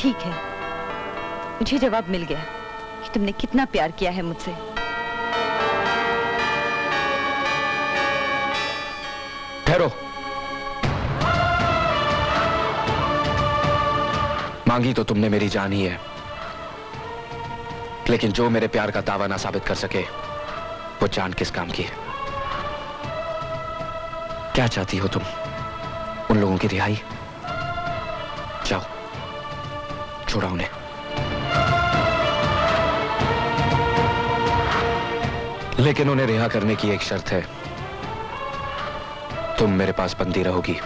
ठीक है, मुझे जवाब मिल गया कि तुमने कितना प्यार किया है मुझसे। ठहरो। मांगी तो तुमने मेरी जान ही है, लेकिन जो मेरे प्यार का दावा ना साबित कर सके वो जान किस काम की है? क्या चाहती हो तुम? उन लोगों की रिहाई? जाओ, छोड़ा उन्हें। लेकिन उन्हें रिहा करने की एक शर्त है, तुम मेरे पास बंदी रहोगी।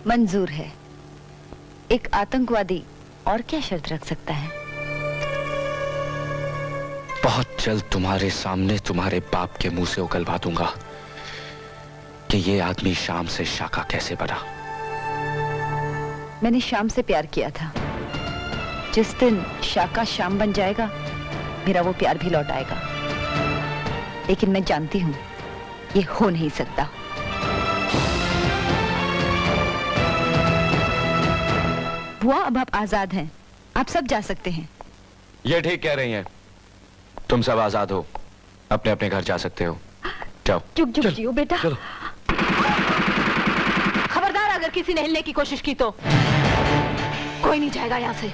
मंजूर है। एक आतंकवादी और क्या शर्त रख सकता है? बहुत जल्द तुम्हारे सामने तुम्हारे बाप के मुंह से उगलवा दूंगा कि ये आदमी शाम से शाका कैसे बना। मैंने शाम से प्यार किया था। जिस दिन शाका शाम बन जाएगा, मेरा वो प्यार भी लौट आएगा। लेकिन मैं जानती हूं ये हो नहीं सकता। बुआ, अब आप आजाद हैं, आप सब जा सकते हैं। ये ठीक कह रही हैं, तुम सब आजाद हो, अपने अपने घर जा सकते हो। जाओ। चुप चुप जियो बेटा। खबरदार, अगर किसी ने हिलने की कोशिश की तो कोई नहीं जाएगा यहाँ से।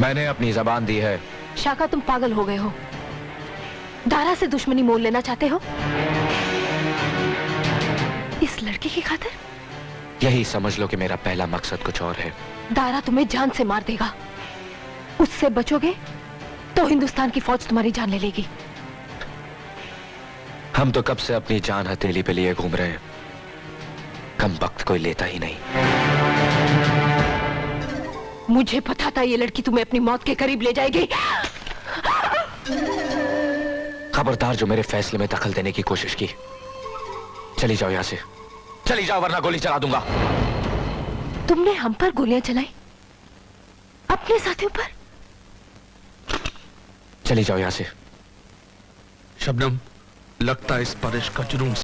मैंने अपनी जबान दी है। शाका, तुम पागल हो गए हो। दारा से दुश्मनी मोल लेना चाहते हो इस लड़के की खातिर? यही समझ लो कि मेरा पहला मकसद कुछ और है। दारा तुम्हें जान से मार देगा। उससे बचोगे तो हिंदुस्तान की फौज तुम्हारी जान ले लेगी। हम तो कब से अपनी जान हथेली पे लिए घूम रहे हैं, कम वक्त कोई लेता ही नहीं। मुझे पता था ये लड़की तुम्हें अपनी मौत के करीब ले जाएगी। खबरदार जो मेरे फैसले में दखल देने की कोशिश की। चली जाओ यहां से, चली जाओ वरना गोली चला दूंगा। तुमने हम पर गोलियां चलाई? अपने साथियों पर? चली जाओ यहां से। शबनम, लगता है इस बारिश का जुनून